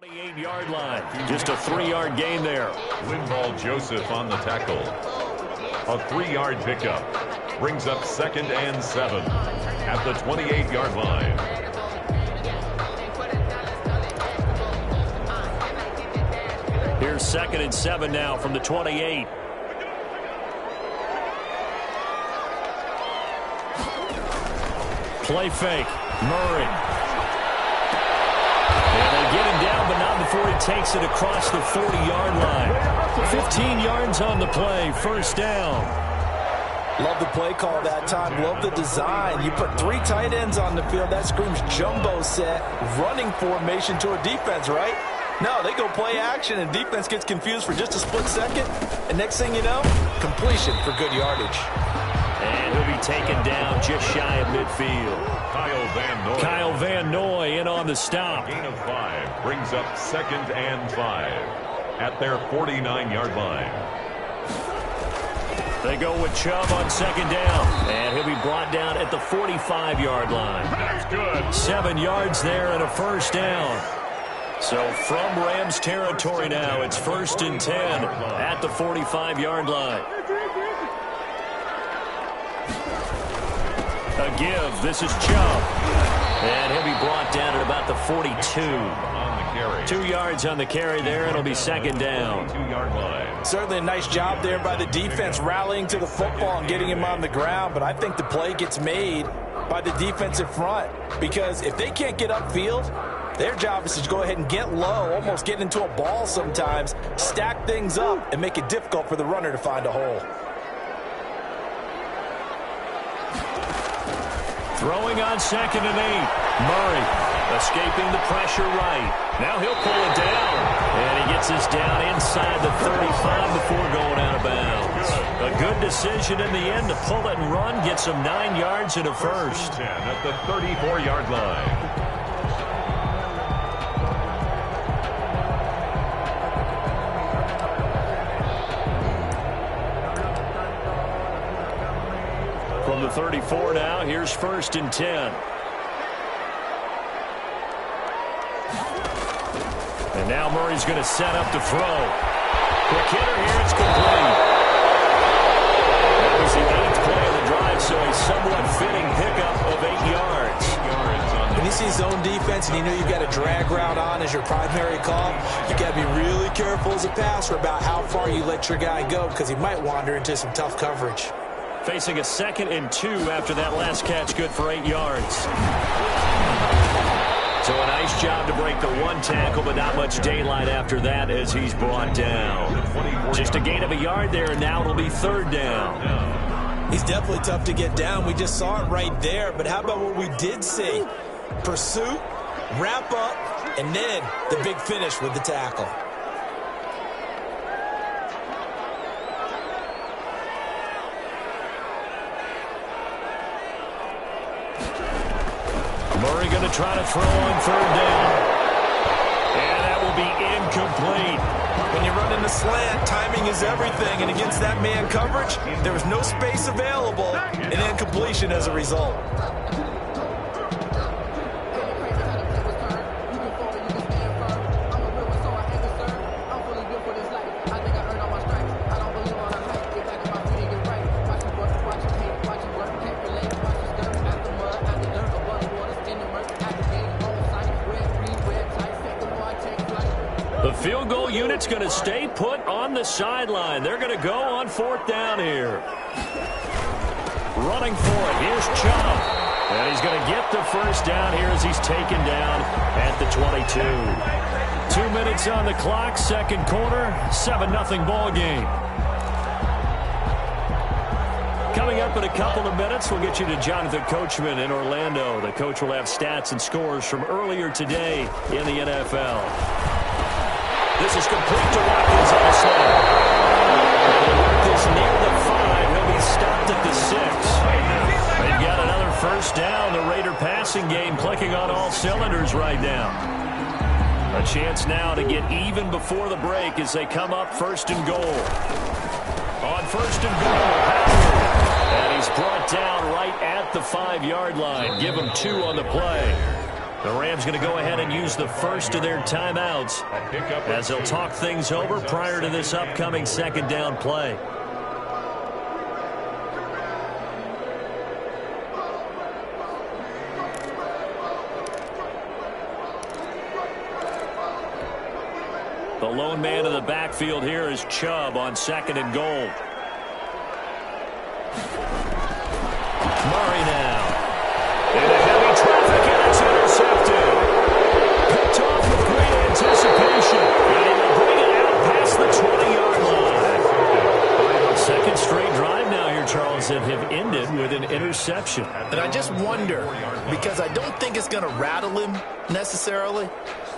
28-yard line. Just a 3-yard gain there. Linval Joseph on the tackle. A 3-yard pickup. Brings up 2nd and 7 at the 28-yard line. Here's 2nd and 7 now from the 28. Play fake. Murray. And they get him down, but not before he takes it across the 40-yard line. 15 yards on the play. First down. Love the play call that time. Love the design. You put 3 tight ends on the field. That screams jumbo set, running formation to a defense, right? No, they go play action, and defense gets confused for just a split second. And next thing you know, completion for good yardage. And he'll be taken down just shy of midfield. Kyle Van Noy in on the stop. Gain of 5 brings up 2nd and 5 at their 49-yard line. They go with Chubb on 2nd down. And he'll be brought down at the 45-yard line. That's good. 7 yards there and a first down. So from Rams territory now, it's 1st and 10 at the 45-yard line. A give. This is Chubb. And he'll be brought down at about the 42. On the carry. 2 yards on the carry there. It'll be 2nd down. 2-yard line. Certainly a nice job there by the defense rallying to the football and getting him on the ground. But I think the play gets made by the defensive front. Because if they can't get upfield, their job is to go ahead and get low, almost get into a ball sometimes, stack things up, and make it difficult for the runner to find a hole. Throwing on 2nd and 8. Murray escaping the pressure right. Now he'll pull it down. And he gets us down inside the 35 before going out of bounds. A good decision in the end to pull it and run. Gets him 9 yards and a first. 10 at the 34-yard line. From the 34 now, here's 1st and 10. And now Murray's going to set up to throw. Quick hitter here, it's complete. That was the 8th play of the drive, so a somewhat fitting pickup of 8 yards. When you see zone defense and you know you've got a drag route on as your primary call, you got to be really careful as a passer about how far you let your guy go because he might wander into some tough coverage. Facing a 2nd and 2 after that last catch, good for 8 yards. So a nice job to break the 1 tackle, but not much daylight after that as he's brought down. Just a gain of a yard there, and now it'll be 3rd down. He's definitely tough to get down. We just saw it right there, but how about what we did see? Pursuit, wrap up, and then the big finish with the tackle. Murray going to try to throw on 3rd down. And that will be incomplete. When you run in the slant, timing is everything. And against that man coverage, there was no space available. And incompletion as a result. The field goal unit's going to stay put on the sideline. They're going to go on 4th down here. Running for it. Here's Chubb. And he's going to get the first down here as he's taken down at the 22. 2 minutes on the clock, 2nd quarter, 7-0 ball game. Coming up in a couple of minutes, we'll get you to Jonathan Coachman in Orlando. The coach will have stats and scores from earlier today in the NFL. This is complete to Watkins on the slant. And the work is near the 5. He'll be stopped at the 6. They've got another first down. The Raider passing game clicking on all cylinders right now. A chance now to get even before the break as they come up 1st and goal. On 1st and goal, Howard. And he's brought down right at the 5-yard line. Give him 2 on the play. The Rams going to go ahead and use the first of their timeouts as they'll talk things over prior to this upcoming second down play. The lone man in the backfield here is Chubb on second and goal. Murray now. Into heavy traffic, and it's intercepted. Picked off with great anticipation. And he will bring it out past the 20-yard line. Second straight drive now here, Charles, that have ended with an interception. And I just wonder, because I don't think it's going to rattle him necessarily,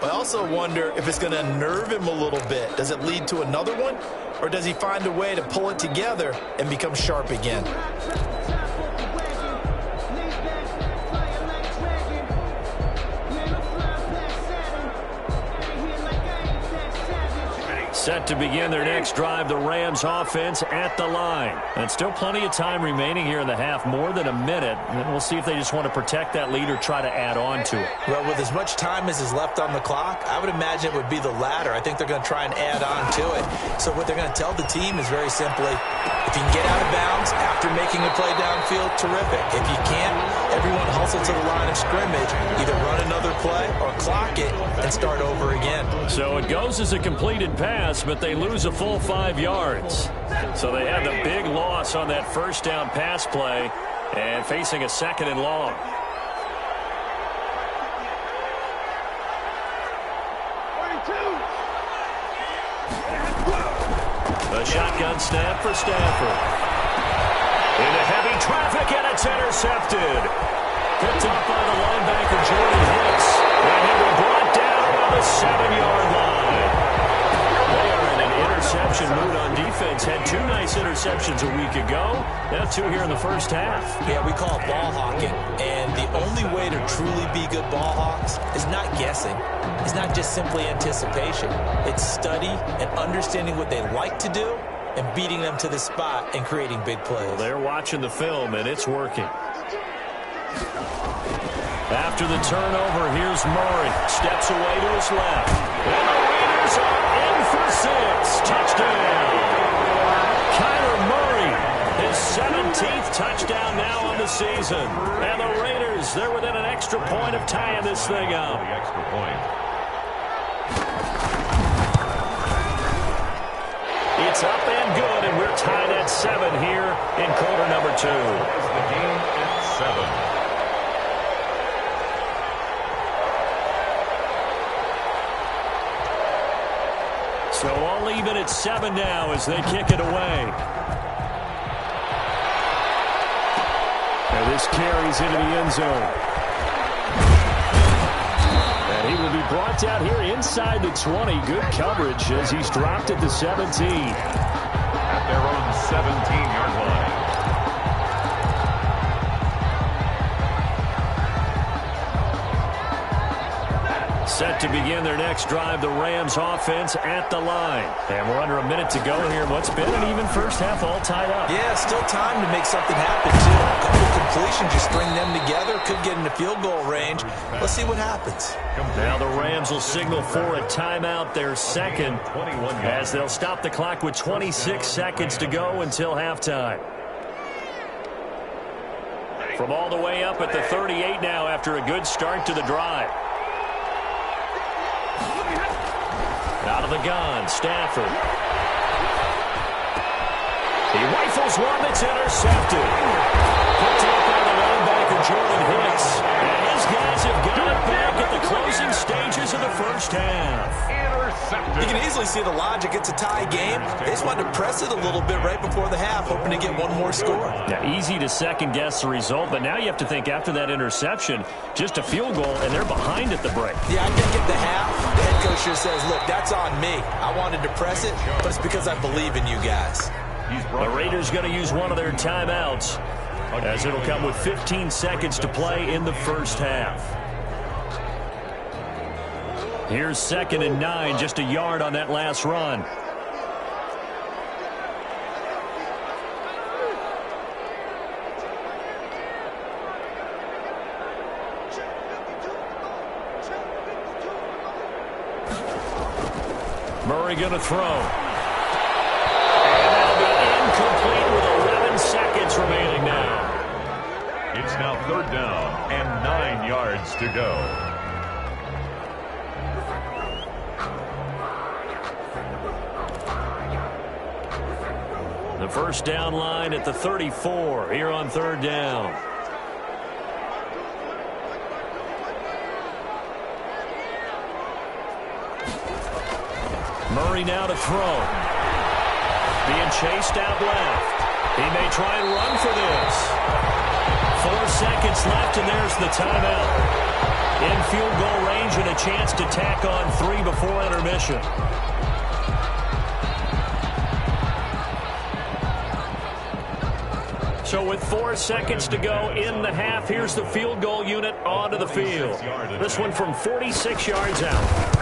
but I also wonder if it's going to unnerve him a little bit. Does it lead to another one, or does he find a way to pull it together and become sharp again? Set to begin their next drive, the Rams offense at the line. And still plenty of time remaining here in the half, more than a minute. And we'll see if they just want to protect that lead or try to add on to it. Well, with as much time as is left on the clock, I would imagine it would be the latter. I think they're going to try and add on to it. So what they're going to tell the team is very simply, if you can get out of bounds after making a play downfield, terrific. If you can't, everyone hustle to the line of scrimmage, either run another play or clock it and start over again. So it goes as a completed pass, but they lose a full 5 yards. So they had the big loss on that first down pass play and facing a second and long. The shotgun snap for Stafford. Into heavy traffic, and it's intercepted. Picked up by the linebacker, Jordan Hicks. And he'll be brought down on the 7-yard line. They are in an interception mood on defense. Had 2 nice interceptions a week ago. Now 2 here in the first half. Yeah, we call it ball hawking. And the only way to truly be good ball hawks is not guessing. It's not just simply anticipation. It's study and understanding what they like to do and beating them to the spot and creating big plays. Well, they're watching the film, and it's working. After the turnover, here's Murray. Steps away to his left. And the Raiders are in for 6. Touchdown. Kyler Murray, his 17th touchdown now on the season. And the Raiders, they're within an extra point of tying this thing up. The extra point. It's up and good, and we're tied at 7 here in quarter number 2. The game at 7. So all even at 7 now as they kick it away. And this carries into the end zone. And he will be brought down here inside the 20. Good coverage as he's dropped at the 17. At their own 17-yard line. Set to begin their next drive, the Rams offense at the line. And we're under a minute to go here. What's been an even first half, all tied up. Yeah, still time to make something happen, too. A couple of completions, just string them together. Could get into field goal range. Let's see what happens. Now the Rams will signal for a timeout, their second, as they'll stop the clock with 26 seconds to go until halftime. From all the way up at the 38 now after a good start to the drive. Out of the gun, Stafford. He rifles one that's intercepted. Picked up by the linebacker, Jordan Hicks. And his guys have got it back at the closing stages of the first half. You can easily see the logic. It's a tie game. They just wanted to press it a little bit right before the half, hoping to get one more score. Yeah, easy to second-guess the result, but now you have to think after that interception, just a field goal, and they're behind at the break. Yeah, I think at the half, the head coach just says, look, that's on me. I wanted to press it, but it's because I believe in you guys. The Raiders going to use one of their timeouts, as it'll come with 15 seconds to play in the first half. Here's 2nd and 9, just a yard on that last run. Murray going to throw. And that'll be incomplete with 11 seconds remaining now. It's now 3rd down and 9 yards to go. The first down line at the 34 here on 3rd down. Murray now to throw. Being chased out left. He may try and run for this. 4 seconds left, and there's the timeout. In field goal range and a chance to tack on 3 before intermission. So with 4 seconds to go in the half, here's the field goal unit onto the field. This one from 46 yards out.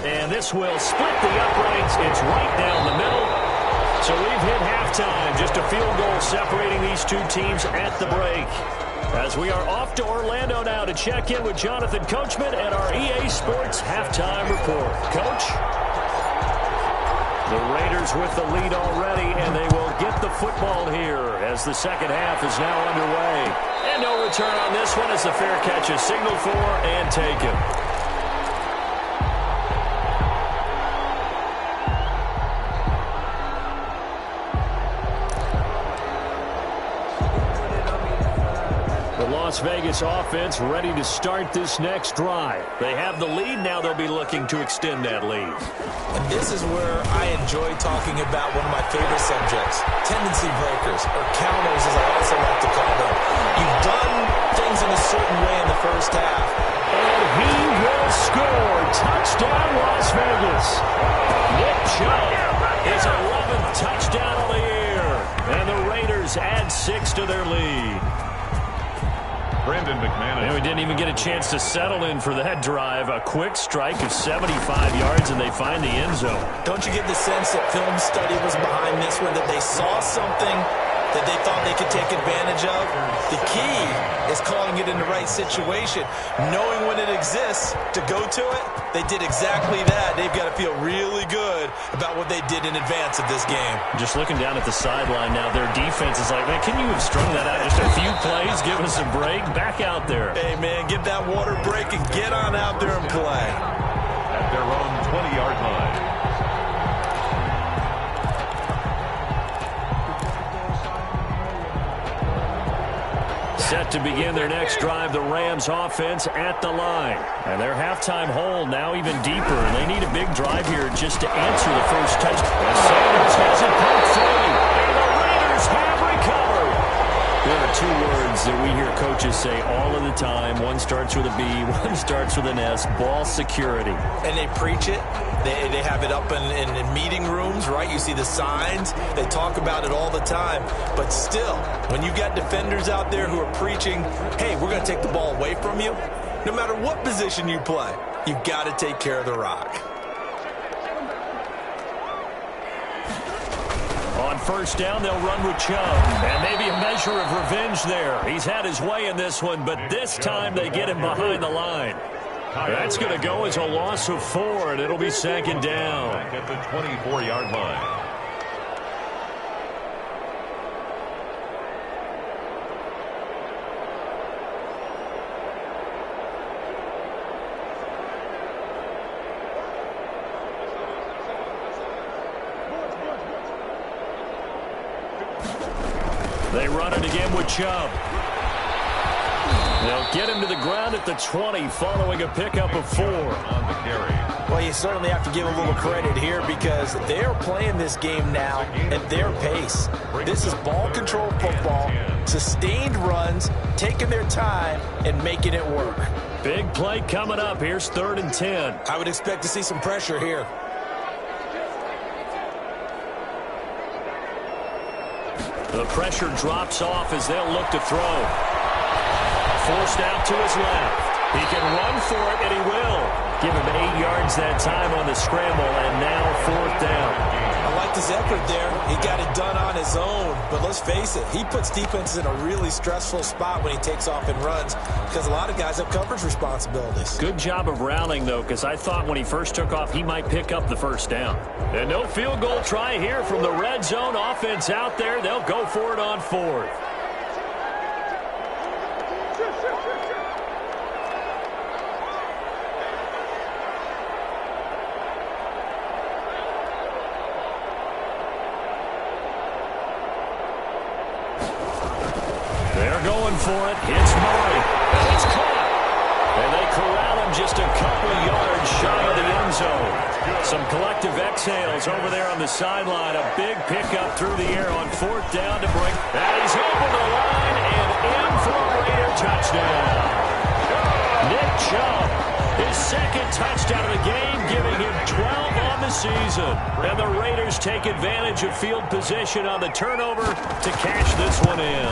And this will split the uprights. It's right down the middle. So we've hit halftime. Just a field goal separating these two teams at the break. As we are off to Orlando now to check in with Jonathan Coachman and our EA Sports halftime report. Coach? The Raiders with the lead already, and they will get the football here as the second half is now underway. And no return on this one as the fair catch is signaled for and taken. Las Vegas offense ready to start this next drive. They have the lead. Now they'll be looking to extend that lead. And this is where I enjoy talking about one of my favorite subjects, tendency breakers, or counters as I also like to call them. You've done things in a certain way in the first half. And he will score. Touchdown, Las Vegas. Nick Chubb, his 11th touchdown of the year. And the Raiders add 6 to their lead. Brandon McManus. And we didn't even get a chance to settle in for that drive. A quick strike of 75 yards, and they find the end zone. Don't you get the sense that film study was behind this one, that they saw something that they thought they could take advantage of? The key is calling it in the right situation. Knowing when it exists to go to it, they did exactly that. They've got to feel really good about what they did in advance of this game. Just looking down at the sideline now, their defense is like, man, can you have strung that out just a few plays? Give us a break. Back out there. Hey, man, give that water break and get on out there and play. At their own 20-yard line. Set to begin their next drive, the Rams offense at the line. And their halftime hole now even deeper. And they need a big drive here just to answer the first touchdown. Sanders has it pumped free. And the Raiders have recovered. There are 2 words that we hear coaches say all of the time. One starts with a B, one starts with an S. Ball security. And they preach it. They have it up in meeting rooms, right? You see the signs. They talk about it all the time. But still, when you got defenders out there who are preaching, hey, we're going to take the ball away from you, no matter what position you play, you've got to take care of the rock. On first down, they'll run with Chubb. And maybe a measure of revenge there. He's had his way in this one, but this time they get him behind the line. That's going to go as a loss of 4, and it'll be second down. Back at the 24-yard line. They run it again with Chubb. They'll get him to the ground at the 20 following a pickup of 4. On the carry. Well, you certainly have to give a little credit here because they're playing this game now at their pace. This is ball control football, sustained runs, taking their time, and making it work. Big play coming up. Here's 3rd and 10. I would expect to see some pressure here. The pressure drops off as they'll look to throw. Forced out to his left. He can run for it, and he will. Give him 8 yards gains that time on the scramble, and now 4th down. I like his effort there. He got it done on his own. But let's face it, he puts defenses in a really stressful spot when he takes off and runs because a lot of guys have coverage responsibilities. Good job of rallying, though, because I thought when he first took off, he might pick up the 1st down. And no field goal try here from the red zone. Offense out there. They'll go for it on 4th. For it, hits Murray, and it's caught. And they corral him just a couple of yards shy of the end zone. Some collective exhales over there on the sideline. A big pickup through the air on 4th down to bring. And he's over the line and in for a Raider touchdown. Nick Chubb, his 2nd touchdown of the game, giving him 12 on the season. And the Raiders take advantage of field position on the turnover to cash this one in.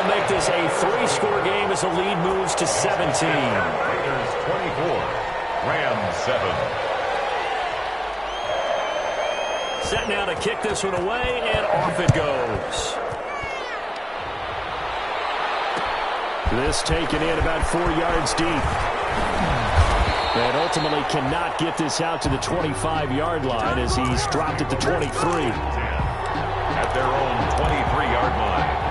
Make this a 3-score game as the lead moves to 17. Raiders 24, Rams 7. Set now to kick this one away, and off it goes. This taken in about 4 yards deep. And ultimately cannot get this out to the 25-yard line as he's dropped at the 23. At their own 23-yard line.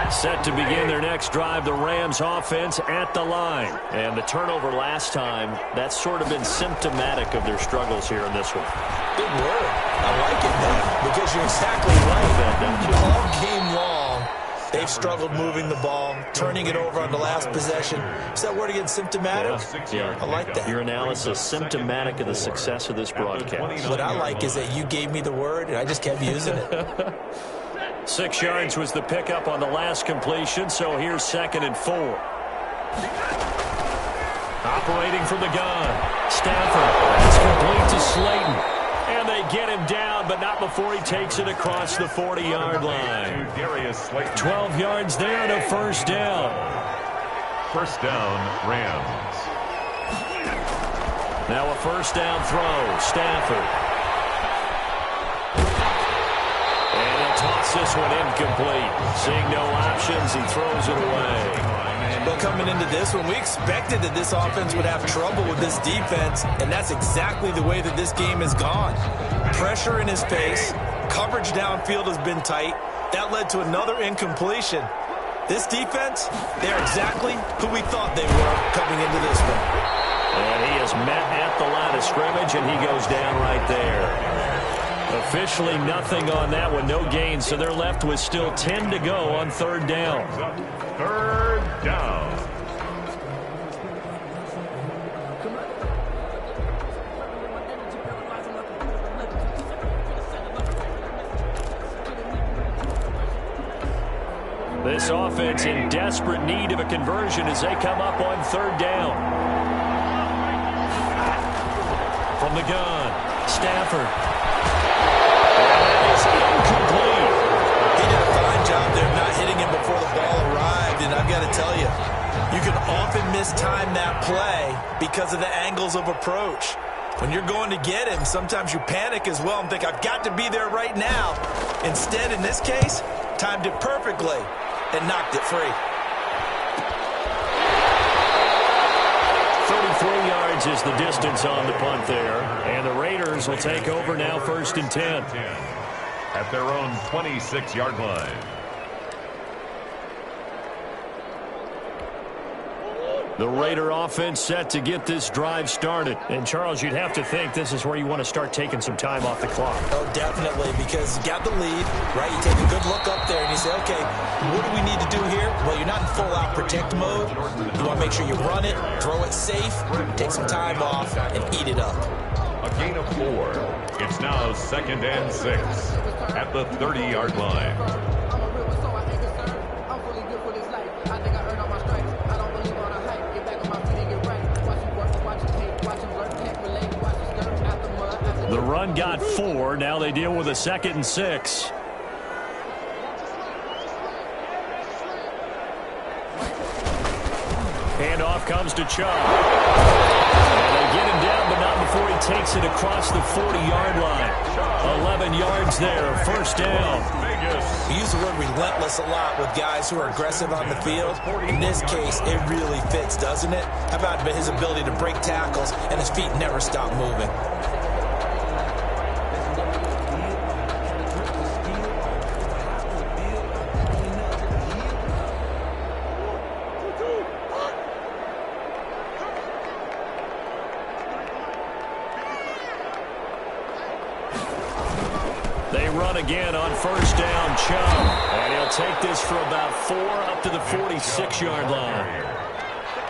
Set to begin their next drive, the Rams offense at the line. And the turnover last time, that's sort of been symptomatic of their struggles here in this one. Good word. I like it, man, because you're exactly right. All game long, they've struggled moving the ball, turning it over on the last possession. Is that word again, symptomatic? Yeah. I like that. Your analysis, symptomatic of the success of this broadcast. What I like is that you gave me the word, and I just kept using it. 6 yards was the pickup on the last completion, so here's 2nd and 4. Operating from the gun. Stafford. It's complete to Slayton. And they get him down, but not before he takes it across the 40-yard line. 12 yards there and a 1st down. 1st down, Rams. Now a 1st down throw. Stafford. Toss this one incomplete. Seeing no options, he throws it away. But coming into this one, we expected that this offense would have trouble with this defense, and that's exactly the way that this game has gone. Pressure in his face, coverage downfield has been tight. That led to another incompletion. This defense, they're exactly who we thought they were coming into this one. And he is met at the line of scrimmage, and he goes down right there. Officially nothing on that one, no gain, so they're left with still 10 to go on 3rd down. 3rd down. This offense in desperate need of a conversion as they come up on 3rd down. From the gun, Stafford. Incomplete. He did a fine job there not hitting him before the ball arrived, and I've got to tell you, you can often mistime that play because of the angles of approach. When you're going to get him, sometimes you panic as well and think, I've got to be there right now. Instead, in this case, timed it perfectly and knocked it free. 33 yards is the distance on the punt there. And the Raiders will take over now 1st and 10. At their own 26-yard line. The Raider offense set to get this drive started. And, Charles, you'd have to think this is where you want to start taking some time off the clock. Oh, definitely, because you got the lead, right? You take a good look up there and you say, okay, what do we need to do here? Well, you're not in full-out protect mode. You want to make sure you run it, throw it safe, take some time off, and eat it up. A gain of 4. It's now 2nd and 6 at the 30-yard line. The run got 4. Now they deal with a 2nd and 6. Hand off comes to Chubb. And they get him down, but not before he takes it across the 40-yard line. 11 yards there, first down. We use the word relentless a lot with guys who are aggressive on the field. In this case, it really fits, doesn't it? How about his ability to break tackles and his feet never stop moving? They run again on first down, Chubb. And he'll take this for about 4 up to the 46-yard line.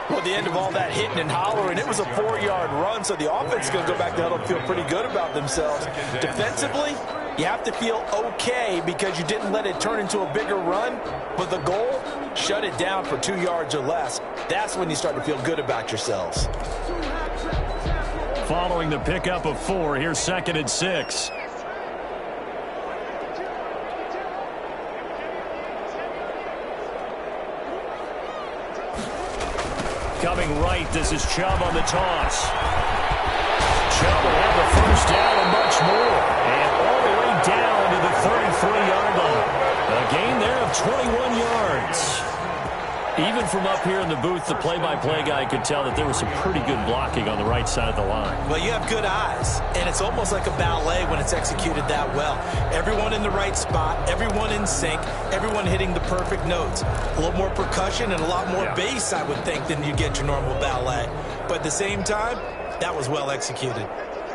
Well, at the end of all that hitting and hollering, it was a 4-yard run, so the offense is going to go back to huddle and feel pretty good about themselves. Defensively, you have to feel okay because you didn't let it turn into a bigger run, but the goal, shut it down for 2 yards or less. That's when you start to feel good about yourselves. Following the pickup of 4, here's 2nd and 6. Coming right, this is Chubb on the toss. Chubb will have the first down and much more. And all the way down to the 33-yard line. A gain there of 21 yards. Even from up here in the booth, the play-by-play guy could tell that there was some pretty good blocking on the right side of the line. Well, you have good eyes, and it's almost like a ballet when it's executed that well. Everyone in the right spot, everyone in sync, everyone hitting the perfect notes. A little more percussion and a lot more bass, I would think, than you get your normal ballet. But at the same time, that was well executed.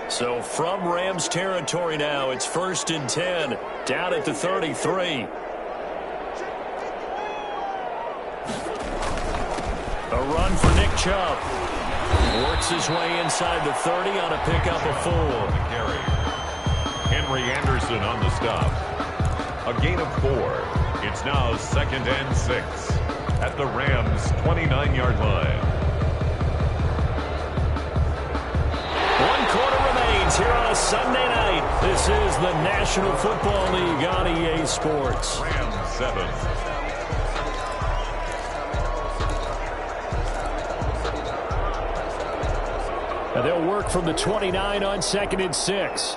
So from Rams territory now, it's 1st and 10, down at the 33. A run for Nick Chubb. Works his way inside the 30 on a pickup of 4. Henry Anderson on the stop. A gain of 4. It's now 2nd and 6 at the Rams' 29-yard line. 1 quarter remains here on a Sunday night. This is the National Football League on EA Sports. Rams 7. And they'll work from the 29 on 2nd and 6.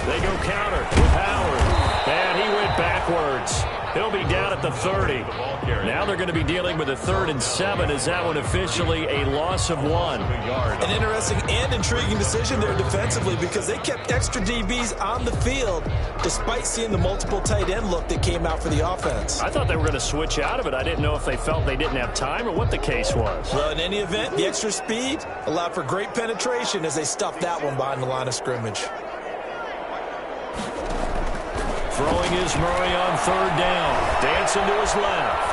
They go counter with Howard. And he went backwards. He'll be down at the 30. Now they're going to be dealing with a 3rd and 7. Is that one officially a loss of 1? An interesting and intriguing decision there defensively because they kept extra DBs on the field despite seeing the multiple tight end look that came out for the offense. I thought they were going to switch out of it. I didn't know if they felt they didn't have time or what the case was. Well, in any event, the extra speed allowed for great penetration as they stuffed that one behind the line of scrimmage. Throwing is Murray on 3rd down. Dancing to his left.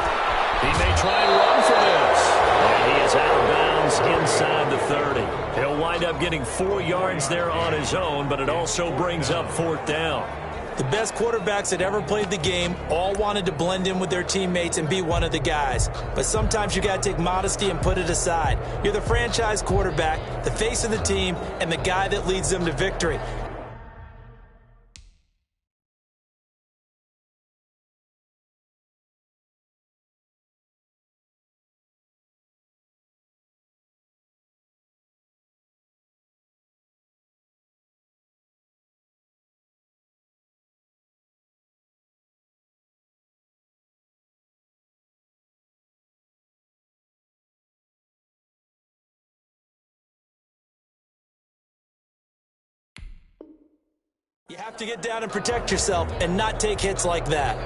He may try and run for this. And he is out of bounds inside the 30. He'll wind up getting 4 yards there on his own, but it also brings up 4th down. The best quarterbacks that ever played the game all wanted to blend in with their teammates and be one of the guys. But sometimes you got to take modesty and put it aside. You're the franchise quarterback, the face of the team, and the guy that leads them to victory. You have to get down and protect yourself and not take hits like that.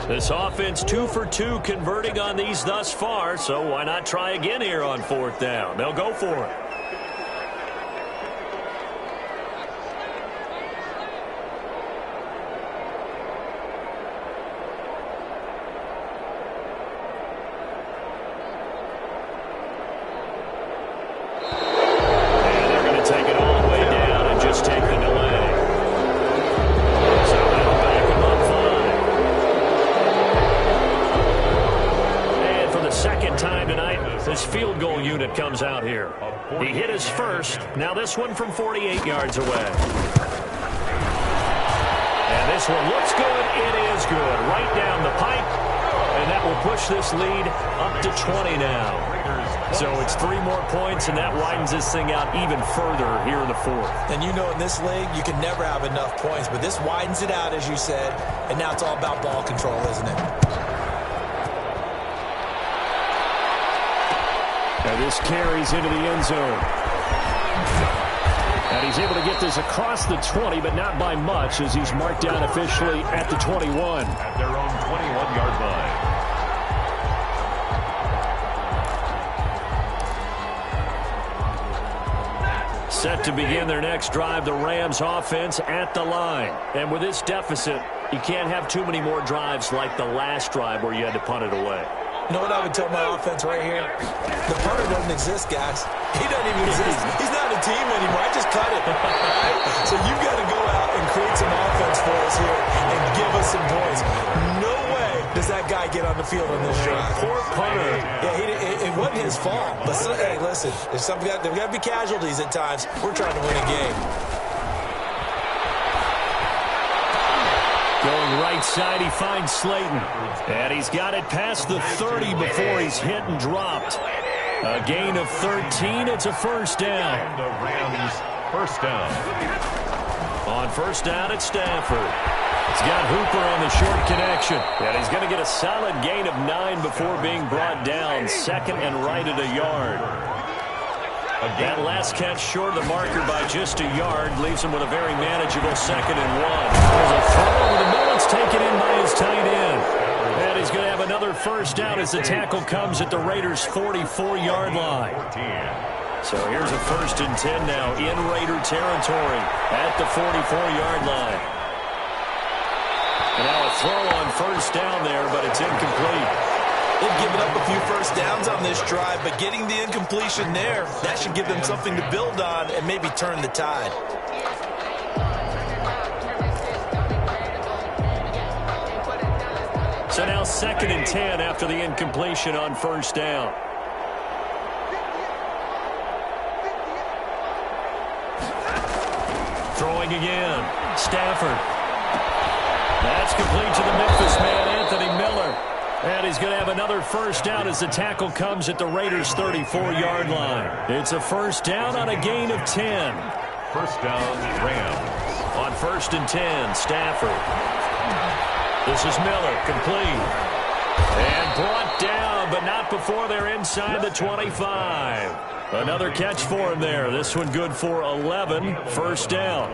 This offense 2 for 2 converting on these thus far, so why not try again here on 4th down? They'll go for it. This field goal unit comes out here. He hit his first. Now this one from 48 yards away. And this one looks good. It is good. Right down the pipe. And that will push this lead up to 20 now. So it's 3 more points, and that widens this thing out even further here in the fourth. And you know in this league, you can never have enough points, but this widens it out, as you said, and now it's all about ball control, isn't it? And this carries into the end zone. And he's able to get this across the 20, but not by much, as he's marked down officially at the 21. At their own 21-yard line. Set to begin their next drive, the Rams offense at the line. And with this deficit, you can't have too many more drives like the last drive where you had to punt it away. You know what I would tell my offense right here? The punter doesn't exist, guys. He doesn't even exist. He's not a team anymore. I just cut it. Right? So you've got to go out and create some offense for us here and give us some points. No way does that guy get on the field on this drive. Poor punter. Yeah, it wasn't his fault. But, hey, listen, there's got to be casualties at times. We're trying to win a game. Going right side, he finds Slayton. And he's got it past the 30 before he's hit and dropped. A gain of 13. It's a first down. And the Rams first down. On first down, it's Stafford. He's got Hooper on the short connection. And he's going to get a solid gain of 9 before being brought down. Second and right at a yard. That last catch short of the marker by just a yard leaves him with a very manageable 2nd and 1. There's a throw over the middle. It's taken in by his tight end. And he's going to have another first down as the tackle comes at the Raiders' 44-yard line. So here's a 1st and 10 now in Raider territory at the 44-yard line. And now a throw on first down there, but it's incomplete. They've given up a few first downs on this drive, but getting the incompletion there, that should give them something to build on and maybe turn the tide. So now 2nd and 10 after the incompletion on first down. Throwing again. Stafford. That's complete to the Memphis man, Anthony Miller. And he's going to have another first down as the tackle comes at the Raiders' 34-yard line. It's a first down on a gain of 10. First down, Rams. On 1st and 10, Stafford. This is Miller, complete. And brought down, but not before they're inside the 25. Another catch for him there. This one good for 11. First down.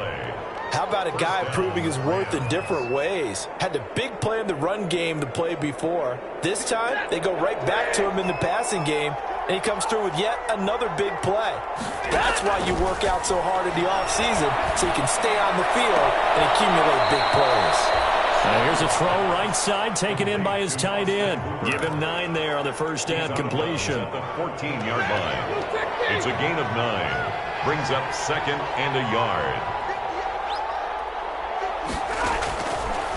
How about a guy proving his worth in different ways? Had the big play in the run game to play before. This time, they go right back to him in the passing game, and he comes through with yet another big play. That's why you work out so hard in the offseason, so you can stay on the field and accumulate big plays. Here's a throw right side, taken in by his tight end. Give him 9 there on the first down completion. At the 14-yard line. It's a gain of 9. Brings up 2nd and a yard.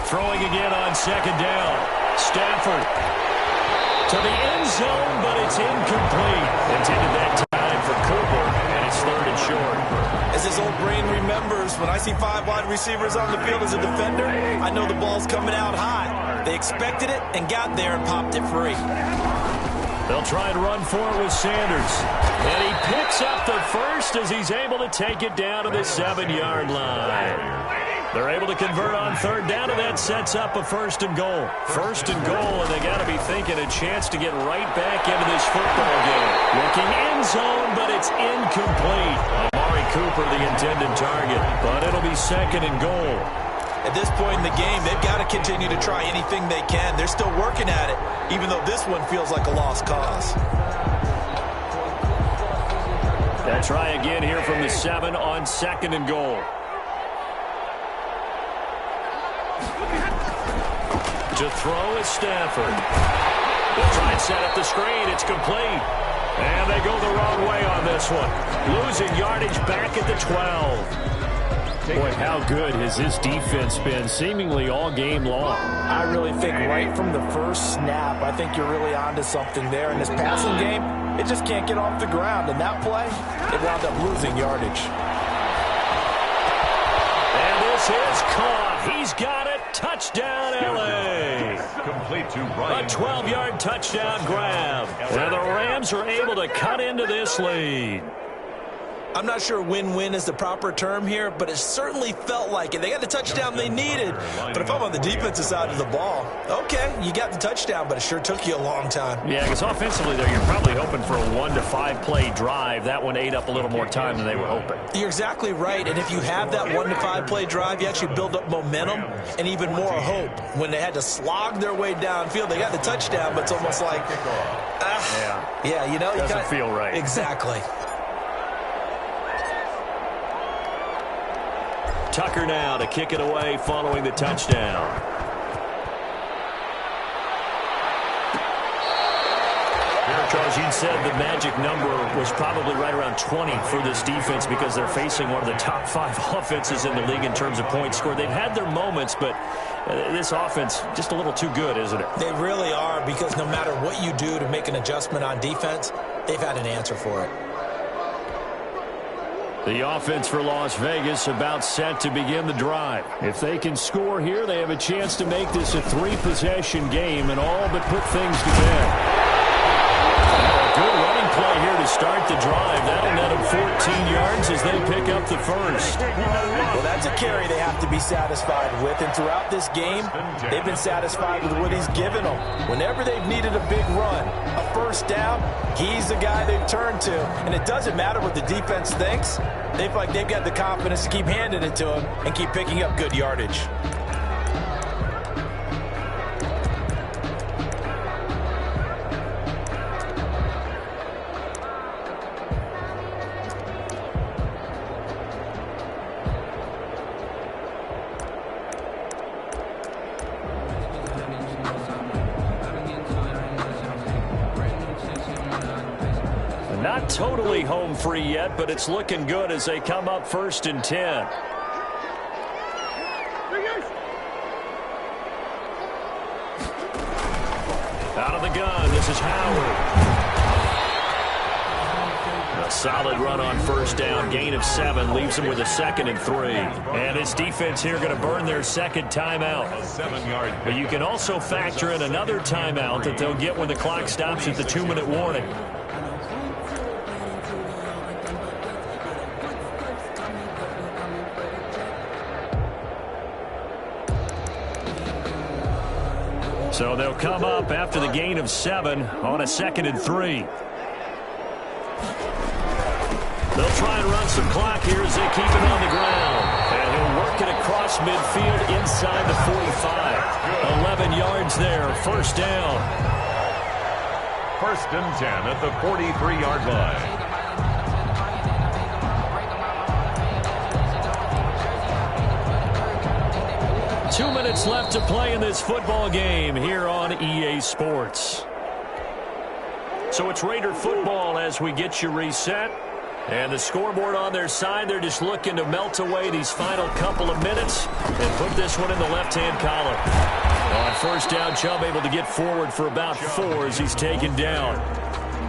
Throwing again on 2nd down. Stafford to the end zone, but it's incomplete. Intended that time for Cooper, and it's 3rd and short. As his old brain remembers, when I see 5 wide receivers on the field as a defender, I know the ball's coming out high. They expected it and got there and popped it free. They'll try and run for it with Sanders. And he picks up the first as he's able to take it down to the 7-yard line. They're able to convert on 3rd down, and that sets up a 1st and goal. 1st and goal, and they got to be thinking a chance to get right back into this football game. Looking end zone, but it's incomplete. Amari Cooper, the intended target, but it'll be 2nd and goal. At this point in the game, they've got to continue to try anything they can. They're still working at it, even though this one feels like a lost cause. They'll try again here from the 7 on 2nd and goal. To throw is Stafford. They'll try and set up the screen. It's complete. And they go the wrong way on this one. Losing yardage back at the 12. Boy, how good has this defense been seemingly all game long? I really think right from the first snap, I think you're really onto something there. In this passing game, it just can't get off the ground. And that play, it wound up losing yardage. And this is caught. He's got it. Touchdown, L.A. Complete to Ryan. A 12-yard touchdown grab. And the Rams are able to cut into this lead. I'm not sure win-win is the proper term here, but it certainly felt like it. They got the touchdown they needed. But if I'm on the defensive side of the ball, okay, you got the touchdown, but it sure took you a long time. Yeah, because offensively, though, you're probably hoping for a 1 to 5 play drive. That one ate up a little more time than they were hoping. You're exactly right, and if you have that 1 to 5 play drive, you actually build up momentum and even more hope. When they had to slog their way downfield, they got the touchdown, but it's almost like, yeah, you know. Doesn't feel right. Exactly. Tucker now to kick it away following the touchdown. Charles, you said the magic number was probably right around 20 for this defense because they're facing one of the top 5 offenses in the league in terms of points scored. They've had their moments, but this offense just a little too good, isn't it? They really are, because no matter what you do to make an adjustment on defense, they've had an answer for it. The offense for Las Vegas about set to begin the drive. If they can score here, they have a chance to make this a 3-possession game and all but put things to bed. A good running play here to start the drive. That'll net them 14 yards as they pick up the first. Well, that's a carry they have to be satisfied with, and throughout this game, they've been satisfied with what he's given them. Whenever they've needed a big run, a first down, he's the guy they've turned to. And it doesn't matter what the defense thinks. They feel like they've got the confidence to keep handing it to him and keep picking up good yardage. Not totally home free yet, but it's looking good as they come up 1st and 10. Out of the gun, this is Howard. A solid run on first down, gain of 7, leaves them with a 2nd and 3. And this defense here going to burn their second timeout. But you can also factor in another timeout that they'll get when the clock stops at the 2-minute warning. So they'll come up after the gain of 7 on a 2nd and 3. They'll try and run some clock here as they keep it on the ground. And he'll work it across midfield inside the 45. 11 yards there, first down. 1st and 10 at the 43-yard line. 2 minutes left to play in this football game here on EA Sports. So it's Raider football as we get you reset. And the scoreboard on their side, they're just looking to melt away these final couple of minutes and put this one in the left-hand column. On first down, Chubb able to get forward for about 4 as he's taken down.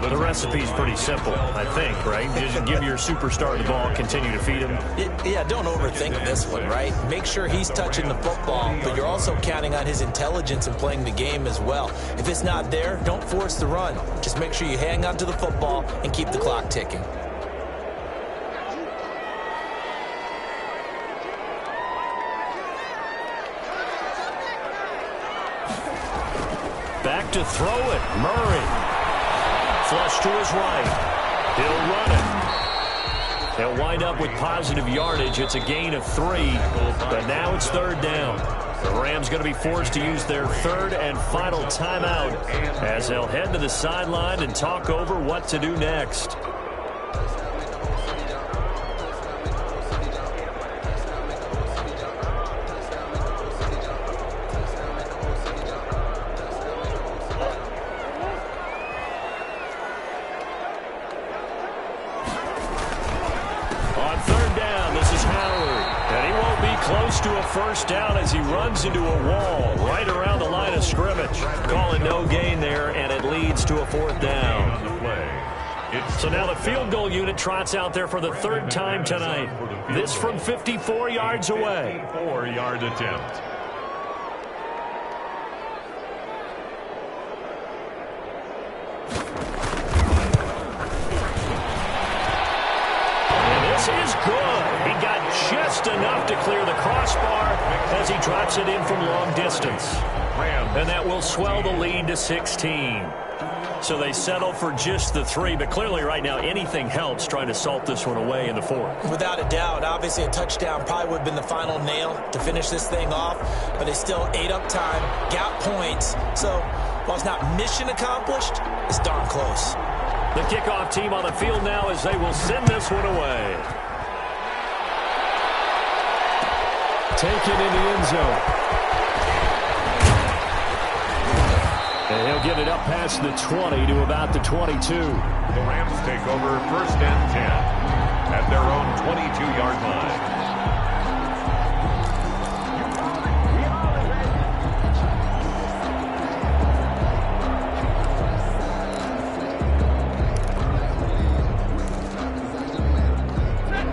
The recipe's pretty simple, I think, right? Just give your superstar the ball, continue to feed him. Yeah, don't overthink this one, right? Make sure he's touching the football, but you're also counting on his intelligence in playing the game as well. If it's not there, don't force the run. Just make sure you hang on to the football and keep the clock ticking. Back to throw it, Murray. Flush to his right. He'll run it. They'll wind up with positive yardage. It's a gain of 3, but now it's 3rd down. The Rams going to be forced to use their 3rd and final timeout as they'll head to the sideline and talk over what to do next. close to a first down as he runs into a wall right around the line of scrimmage. Calling no gain there, and it leads to a fourth down. So now the field goal unit trots out there for the third time tonight. This from 54 yards away. 54-yard attempt. This is good. He got just enough to clear the crossbar as he drops it in from long distance. And that will swell the lead to 16. So they settle for just the 3, but clearly right now anything helps trying to salt this one away in the fourth. Without a doubt, obviously a touchdown probably would have been the final nail to finish this thing off, but they still ate up time, got points. So while it's not mission accomplished, it's darn close. The kickoff team on the field now as they will send this one away. Taken in the end zone. And he'll get it up past the 20 to about the 22. The Rams take over 1st and 10 at their own 22-yard line.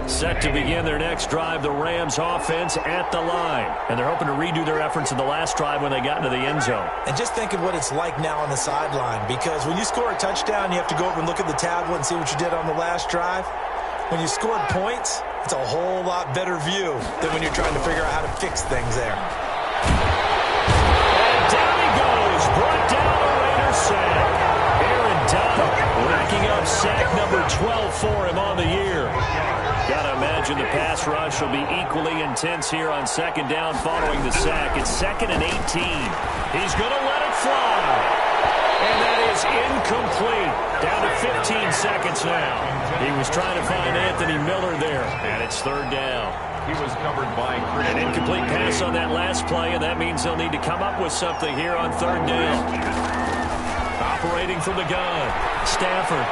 Set to begin their next drive, the Rams offense at the line. And they're hoping to redo their efforts in the last drive when they got into the end zone. And just think of what it's like now on the sideline, because when you score a touchdown, you have to go over and look at the tablet and see what you did on the last drive. When you scored points, it's a whole lot better view than when you're trying to figure out how to fix things there. And down he goes, brought down the Raiders sack. Aaron Donald racking up sack number 12 for him on the year. Got to imagine the pass rush will be equally intense here on second down following the sack. It's 2nd and 18. He's going to let it fly. And that is incomplete. Down to 15 seconds now. He was trying to find Anthony Miller there. And it's 3rd down. He was covered by an incomplete pass on that last play, and that means they'll need to come up with something here on 3rd down. Operating from the gun, Stafford.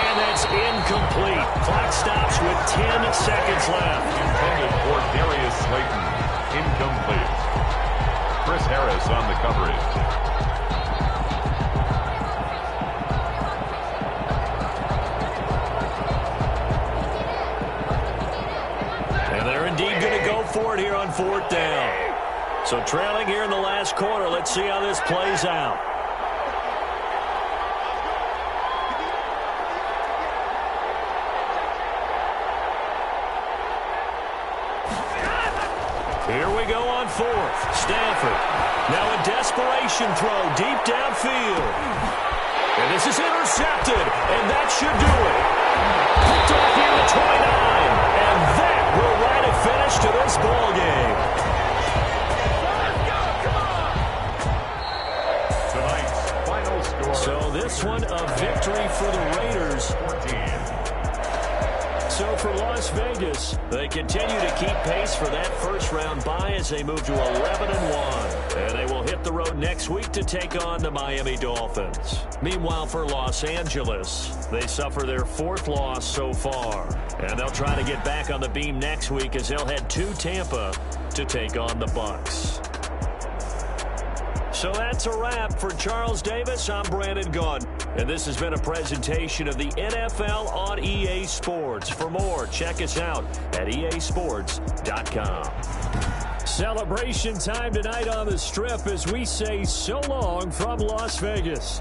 And that's incomplete. Clock stops with 10 seconds left. Intended for Darius Slayton. Incomplete. Chris Harris on the coverage. And they're indeed going to go for it here on 4th down. So trailing here in the last quarter. Let's see how this plays out. Here we go on 4th. Stafford. Now a desperation throw deep downfield. And this is intercepted. And that should do it. Picked off here at 29. And that will write a finish to this ball game. Tonight's final score. So this one a victory for the Raiders. 14. So for Las Vegas, they continue to keep pace for that first-round bye as they move to 11-1. And they will hit the road next week to take on the Miami Dolphins. Meanwhile, for Los Angeles, they suffer their 4th loss so far. And they'll try to get back on the beam next week as they'll head to Tampa to take on the Bucs. So that's a wrap for Charles Davis. I'm Brandon Gaudin. And this has been a presentation of the NFL on EA Sports. For more, check us out at easports.com. Celebration time tonight on the Strip as we say so long from Las Vegas.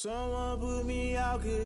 Someone put me out, 'cause